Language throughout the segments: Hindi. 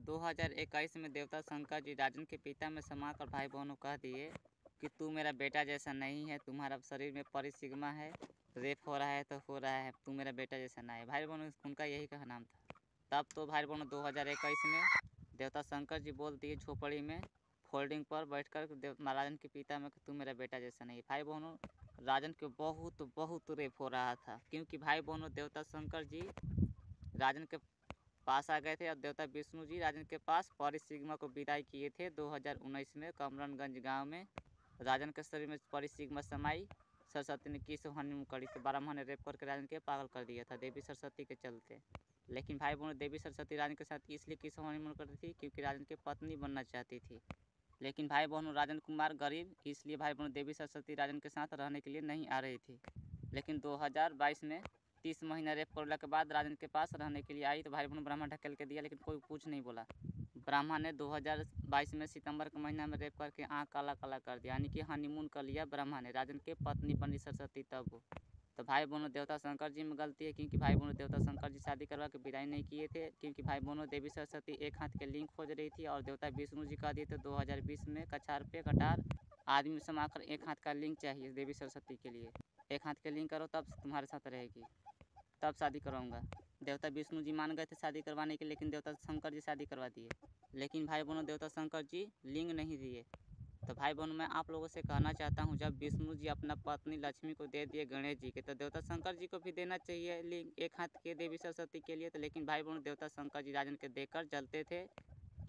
2021 में देवता शंकर जी राजन के पिता में समाकर भाई बहनों कह दिए कि तू मेरा बेटा जैसा नहीं है, तुम्हारा शरीर में परिसिग्मा है, रेप हो रहा है तो हो रहा है, तू मेरा बेटा जैसा ना है। भाई बहनों उनका यही कहा नाम था। तब तो भाई बहनों 2021 में देवता शंकर जी बोल दिए झोपड़ी में फोल्डिंग पर बैठकर राजन के पिता में कि तू मेरा बेटा जैसा नहीं है। भाई बहनों राजन के बहुत बहुत रेप हो रहा था, क्योंकि भाई बहनों देवता शंकर जी राजन के पास आ गए थे और देवता विष्णु जी राजन के पास परिसिग्मा को विदाई किए थे 2019 में कमरनगंज गांव में। राजन के शरीर में परिसिग्मा समाई। सरस्वती ने किस हनीमून करी तो ब्राह्मण ने रेप करके राजन के पागल कर दिया था देवी सरस्वती के चलते। लेकिन भाई बहनों देवी सरस्वती राजन के साथ इसलिए किस हनीमून करती थी क्योंकि राजन की पत्नी बनना चाहती थी। लेकिन भाई बहनों राजन कुमार गरीब, इसलिए भाई बहनों देवी सरस्वती राजन के साथ रहने के लिए नहीं आ रही थी। लेकिन 2022 में 30 महीना रेप करने के बाद राजन के पास रहने के लिए आई तो भाई बहनों ब्राह्मण ढकेल के दिया, लेकिन कोई कुछ नहीं बोला। ब्राह्मण ने 2022 में सितंबर के महीना में रेप करके आँख काला काला कर दिया, यानी कि हनीमून कर लिया ब्राह्मण ने। राजन के पत्नी बनी सरस्वती तब वो। तो भाई बहनों देवता शंकर जी में गलती है, क्योंकि भाई बहनों देवता शंकर जी शादी करवा के विदाई नहीं किए थे, क्योंकि भाई बहनों देवी सरस्वती एक हाथ के लिंग खोज रही थी और देवता विष्णु जी कह दिए थे 2020 में कछार पे कटार आदमी समाकर एक हाथ का लिंग चाहिए देवी सरस्वती के लिए। एक हाथ के लिंग करो तब तुम्हारे साथ रहेगी, तब शादी करवाऊंगा। देवता विष्णु जी मान गए थे शादी करवाने के, लेकिन देवता शंकर जी शादी करवा दिए। लेकिन भाई बहनों देवता शंकर जी लिंग नहीं दिए। तो भाई बहनों मैं आप लोगों से कहना चाहता हूँ, जब विष्णु जी अपना पत्नी लक्ष्मी को दे दिए गणेश जी के, तो देवता शंकर जी को भी देना चाहिए लिंग एक हाथ के देवी सरस्वती के लिए। तो लेकिन भाई बहनों देवता शंकर जी राजन के देकर जलते थे।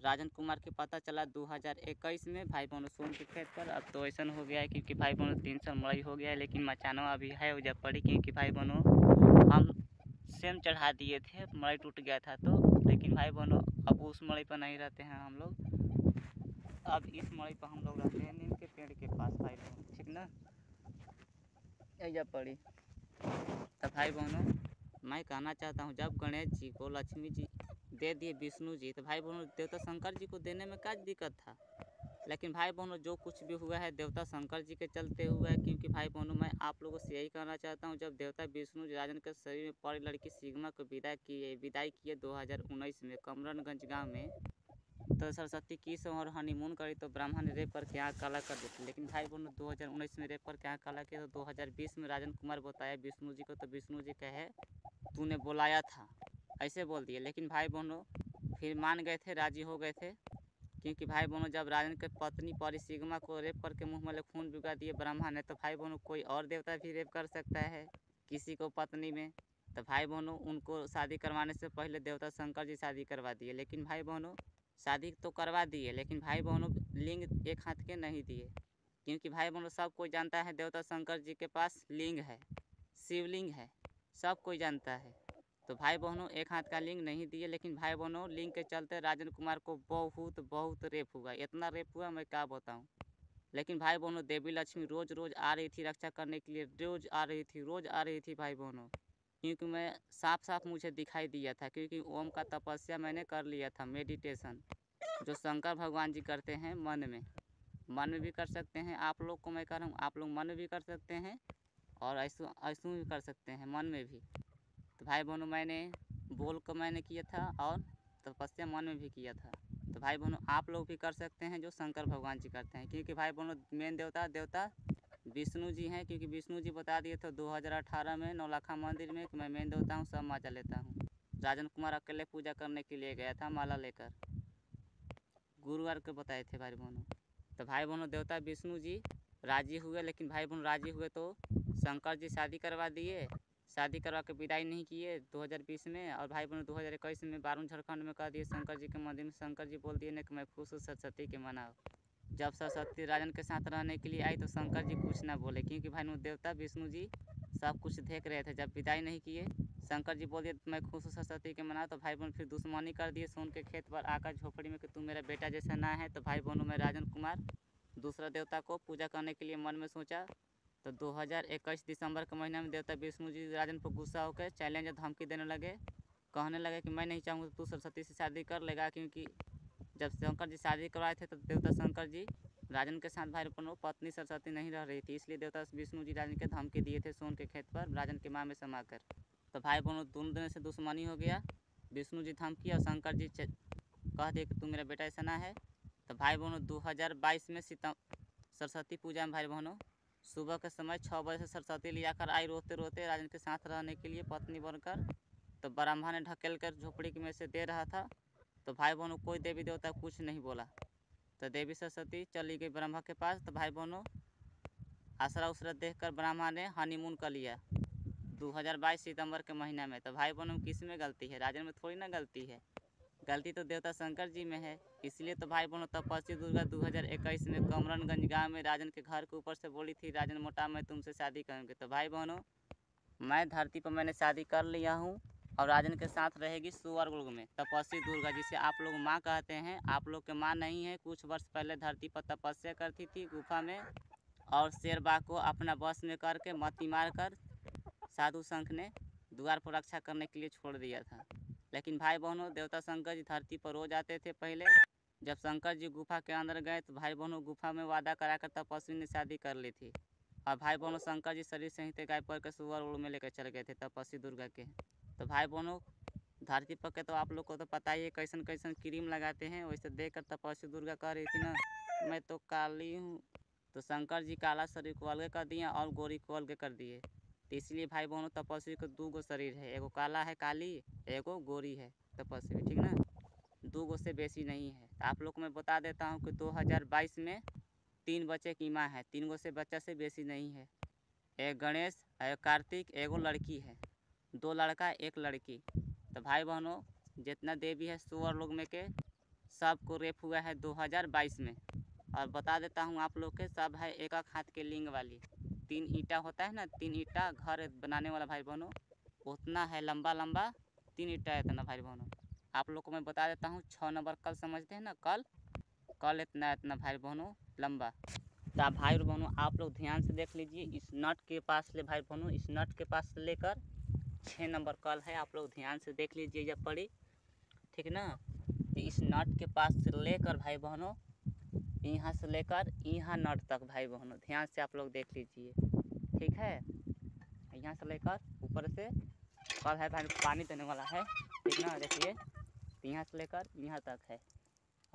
राजन कुमार के पता चला 2021 में भाई बहनों सोन के खेत पर। अब तो ऐसा हो गया है क्योंकि भाई बहनों 300 मड़ई हो गया है, लेकिन मचाना अभी है जब पड़ी, क्योंकि भाई बहनों हम सेम चढ़ा दिए थे, मड़ई टूट गया था तो। लेकिन भाई बहनों अब उस मड़ई पर नहीं रहते हैं हम लोग, अब इस मड़ई पर हम लोग रहते हैं नीम के पेड़ के पास भाई बहनों, ठीक ना। ऐजा पड़ी। तो भाई बहनों मैं कहना चाहता हूँ, जब गणेश जी को लक्ष्मी जी दे दिए विष्णु जी, तो भाई बहनों देवता शंकर जी को देने में क्या दिक्कत था। लेकिन भाई बहनों जो कुछ भी हुआ है देवता शंकर जी के चलते हुआ है, क्योंकि भाई बहनों मैं आप लोगों से यही कहना चाहता हूँ, जब देवता विष्णु जी राजन के शरीर में पड़ी लड़की सिग्मा को विदाई किए 2019 में कमरनगंज गांव में, तो सरस्वती किस और हनीमून करी तो ब्राह्मण ने रेप करके आँख काला कर देते। लेकिन भाई बहनों 2019 में रेप करके आँख काला किया, तो 2020 में राजन कुमार बताया विष्णु जी को, तो विष्णु जी कहे तूने बुलाया था, ऐसे बोल दिए। लेकिन भाई बहनों फिर मान गए थे, राजी हो गए थे, क्योंकि भाई बहनों जब राजन के पत्नी परिसिग्मा को रेप करके मुँह में खून बिगा दिए ब्राह्मण ने, तो भाई बहनों कोई और देवता भी रेप कर सकता है किसी को पत्नी में। तो भाई बहनों उनको शादी करवाने से पहले देवता शंकर जी शादी करवा दिए। लेकिन भाई बहनों शादी तो करवा दिए, लेकिन भाई बहनों लिंग एक हाथ के नहीं दिए, क्योंकि भाई बहनों सब कोई जानता है देवता शंकर जी के पास लिंग है, शिवलिंग है, सब कोई जानता है। तो भाई बहनों एक हाथ का लिंग नहीं दिए, लेकिन भाई बहनों लिंग के चलते राजन कुमार को बहुत बहुत रेप हुआ, इतना रेप हुआ मैं क्या बताऊं। लेकिन भाई बहनों देवी लक्ष्मी रोज़ रोज़ आ रही थी रक्षा करने के लिए, रोज़ आ रही थी भाई बहनों, क्योंकि मैं साफ साफ मुझे दिखाई दिया था, क्योंकि ओम का तपस्या मैंने कर लिया था, मेडिटेशन जो शंकर भगवान जी करते हैं मन में भी कर सकते हैं। आप लोग को मैं कह रहा हूँ आप लोग मन में भी कर सकते हैं और ऐसू भी कर सकते हैं मन में भी। तो भाई बहनों मैंने बोल कर मैंने किया था और तपस्या मन में भी किया था। तो भाई बहनों आप लोग भी कर सकते हैं जो शंकर भगवान जी करते हैं, क्योंकि भाई बहनों मेन देवता विष्णु जी हैं, क्योंकि विष्णु जी बता दिए थे 2018 में नौलखा मंदिर में कि मैं मेन देवता हूँ, सब मजा लेता हूँ। राजन कुमार अकेले पूजा करने के लिए गया था माला लेकर, गुरुवार को बताए थे भाई बहनों। तो भाई बहनों देवता विष्णु जी राजी हुए, लेकिन भाई बहनों राजी हुए तो शंकर जी शादी करवा दिए, शादी करवा के विदाई नहीं किए 2020 में। और भाई बहनों 2021 में बारून झारखंड में कह दिए शंकर जी के मंदिर में, शंकर जी बोल दिए ना कि मैं खुश हूँ सरस्वती के मनाओ। जब सरस्वती राजन के साथ रहने के लिए आई तो शंकर जी कुछ ना बोले, क्योंकि भाई बहनों देवता विष्णु जी सब कुछ देख रहे थे। जब विदाई नहीं किए शंकर जी बोल दिए मैं खुश हूँ सरस्वती के मना, तो भाई बहन फिर दुश्मनी कर दिए सोन के खेत पर आकर झोपड़ी में कि तू मेरा बेटा जैसा ना है। तो भाई बहनों में राजन कुमार दूसरा देवता को पूजा करने के लिए मन में सोचा। तो 2021 दिसंबर के महीने में देवता विष्णु जी राजन पर गुस्सा होकर चैलेंज धमकी देने लगे, कहने लगे कि मैं नहीं चाहूँगा तू सरस्वती से शादी कर लेगा, क्योंकि जब शंकर जी शादी करवाए थे तो देवता शंकर जी राजन के साथ भाई बहनों पत्नी सरस्वती नहीं रह रही थी, इसलिए देवता विष्णु जी राजन के धमकी दिए थे सोन के खेत पर राजन के माँ में समाकर। तो भाई बहनों दोनों दिन से दुश्मनी हो गया, विष्णु जी धमकी और शंकर जी कह दिए कि तू मेरा बेटा ऐसा ना है। तो भाई बहनों 2022 में सरस्वती पूजा में भाई बहनों सुबह के समय 6 बजे से सरस्वती ले जाकर आई रोते रोते राजन के साथ रहने के लिए पत्नी बनकर। तो ब्रह्मा ने ढकेल कर झोपड़ी में से दे रहा था। तो भाई बहनों कोई देवी देवता कुछ नहीं बोला। तो देवी सरस्वती चली गई ब्रह्मा के पास। तो भाई बहनों आसरा उसरा देखकर ब्रह्मा ने हनीमून कर लिया 2022 सितंबर के महीना में। तो भाई बहनों किस में गलती है? राजन में थोड़ी ना गलती है, गलती तो देवता शंकर जी में है। इसलिए तो भाई बहनों तपस्वी दुर्गा 2021 में कमरनगंज गांव में राजन के घर के ऊपर से बोली थी, राजन मोटा मैं तुमसे शादी करूँगी। तो भाई बहनों मैं धरती पर मैंने शादी कर लिया हूँ और राजन के साथ रहेगी स्वर्ग में तपस्वी दुर्गा, जिसे आप लोग माँ कहते हैं। आप लोग के माँ नहीं है, कुछ वर्ष पहले धरती पर तपस्या करती थी गुफा में और शेरबा को अपना बस में करके मती मार कर साधु शंख ने द्वार पर रक्षा करने के लिए छोड़ दिया था। लेकिन भाई बहनों देवता शंकर जी धरती पर रोज आते थे पहले। जब शंकर जी गुफा के अंदर गए तो भाई बहनों गुफा में वादा कराकर तपस्वी ने शादी कर ली थी। और भाई बहनों शंकर जी शरीर संहित गायब करके स्वर्ग में लेकर चले गए थे तपस्वी दुर्गा के। तो भाई बहनों धरती पर के तो आप लोग को तो पता ही है कैसन कैसन क्रीम लगाते हैं। वैसे देख कर तपस्वी दुर्गा कह रही थी ना मैं तो काली हूँ। तो शंकर जी काला शरीर को अलग कर दिए और गोरी को अलग कर दिए। तो इसलिए भाई बहनों तपस्वी को 2 गो शरीर है, एगो काला है काली, एगो गोरी है तपस्वी, ठीक ना, 2 गो से बेसी नहीं है। तो आप लोग को मैं बता देता हूँ कि 2022 में 3 बच्चे की माँ है, 3 गो से बच्चा से बेसी नहीं है। एक गणेश, एक कार्तिक, एगो लड़की है, 2 लड़का 1 लड़की। तो भाई बहनों जितना देवी है स्वर्ग में के सबको रेप हुआ है 2022 में। और बता देता हूँ आप लोग के सब है एक हाथ के लिंग वाली। 3 ईंटा होता है ना, 3 ईंटा घर बनाने वाला भाई बहनों उतना है लंबा लंबा 3 ईंटा है इतना भाई बहनों। आप लोग को मैं बता देता हूँ 6 नंबर कल समझते हैं ना, कल इतना इतना भाई बहनों लंबा। तो आप भाई बहनों आप लोग ध्यान से देख लीजिए, इस नट के पास ले भाई बहनों, इस नट के पास से लेकर 6 नंबर कल है, आप लोग ध्यान से देख लीजिए जब पड़ी, ठीक ना। तो इस नट के पास से लेकर भाई बहनों यहाँ से लेकर यहाँ नट तक भाई बहनों ध्यान से आप लोग देख लीजिए, ठीक है। यहाँ से लेकर ऊपर से कल है भाई पानी देने वाला है, ठीक ना, देखिए यहाँ से लेकर यहाँ तक है।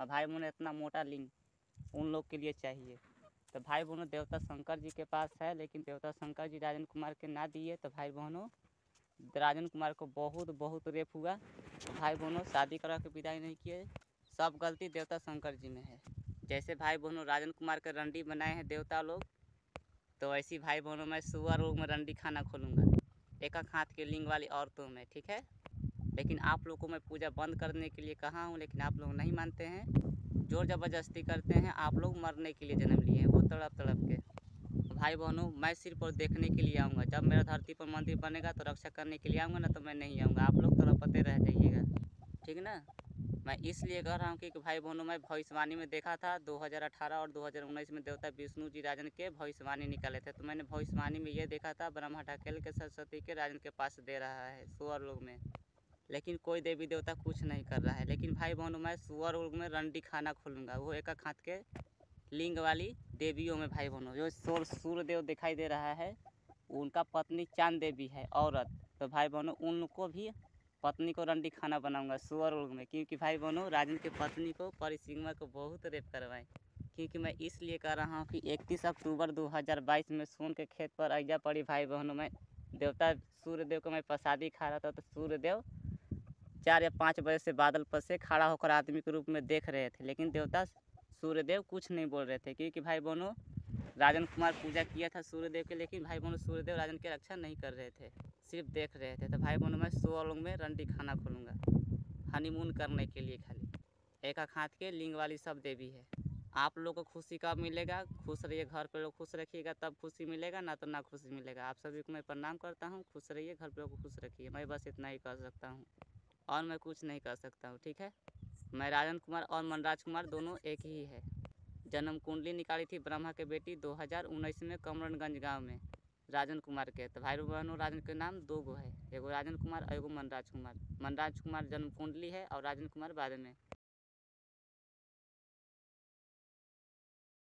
और भाई बहनों इतना मोटा लिंग उन लोग के लिए चाहिए। तो भाई बहनों देवता शंकर जी के पास है, लेकिन देवता शंकर जी राजन कुमार के ना दिए। तो भाई बहनों राजन कुमार को बहुत रेप हुआ। भाई बहनों शादी करा के विदाई नहीं किए, सब गलती देवता शंकर जी में है। जैसे भाई बहनों राजन कुमार के रंडी बनाए हैं देवता लोग, तो ऐसी भाई बहनों मैं स्वर्ग में रंडी खाना खोलूँगा एक हाथ के लिंग वाली औरतों में, ठीक है। लेकिन आप लोग को मैं पूजा बंद करने के लिए कहा हूँ, लेकिन आप लोग नहीं मानते हैं, जोर ज़बरदस्ती करते हैं। आप लोग मरने के लिए जन्म लिए हैं वो तड़प तड़प के। भाई बहनों मैं सिर्फ और देखने के लिए आऊँगा, जब मेरा धरती पर मंदिर बनेगा तो रक्षा करने के लिए आऊँगा, ना तो मैं नहीं आऊँगा। आप लोग तड़पते रह जाइएगा, ठीक ना। मैं इसलिए कह रहा हूँ कि भाई बहनों मैं भविष्यवाणी में देखा था 2018 और 2019 में देवता विष्णु जी राजन के भविष्यवाणी निकाले थे। तो मैंने भविष्यवाणी में ये देखा था ब्रह्मा ढकेल के सरस्वती के राजन के पास दे रहा है स्वर्ग में, लेकिन कोई देवी देवता कुछ नहीं कर रहा है। लेकिन भाई बहनों मैं स्वर्ग में रंडी खाना खोलूँगा, वो एक हाथ के लिंग वाली देवियों में। भाई बहनों जो सूर्य देव दिखाई दे रहा है उनका पत्नी चांद देवी है औरत। तो भाई बहनों उनको भी पत्नी को रंडी खाना बनाऊंगा स्वर्ग में, क्योंकि भाई बहनों राजन की पत्नी को परिसीमा को बहुत रेप करवाएं। क्योंकि मैं इसलिए कह रहा हूँ कि 31 अक्टूबर 2022 में सोन के खेत पर ऐजा पड़ी भाई बहनों में देवता सूर्यदेव को मैं प्रसादी खा रहा था। तो सूर्यदेव 4 या 5 बजे से बादल पर से खड़ा होकर आदमी के रूप में देख रहे थे, लेकिन देवता सूर्यदेव कुछ नहीं बोल रहे थे। क्योंकि भाई बहनों राजन कुमार पूजा किया था सूर्यदेव के, लेकिन भाई बहनों सूर्यदेव राजन की रक्षा नहीं कर रहे थे, सिर्फ देख रहे थे। तो भाई बहनों मैं स्वर्ग में रंडी खाना खोलूँगा हनीमून करने के लिए, खाली एक हाथ के लिंग वाली सब देवी है। आप लोग को खुशी कब मिलेगा? खुश रहिए, घर पे लोग खुश रखिएगा तब खुशी मिलेगा, ना तो ना खुशी मिलेगा। आप सभी को मैं प्रणाम करता हूँ, खुश रहिए, घर पे लोग को खुश रखिए। मैं बस इतना ही कर सकता हूँ और मैं कुछ नहीं कर सकता हूँ, ठीक है। मैं राजन कुमार और मनराज कुमार दोनों एक ही है। जन्म कुंडली निकाली थी ब्रह्मा के बेटी 2019 में कमरनगंज गांव में राजन कुमार के। तो भाई बहनों राजन के नाम 2 गो है, एगो राजन कुमार और एगो मनराज कुमार। मनराज कुमार जन्म कुंडली है और राजन कुमार बाद में।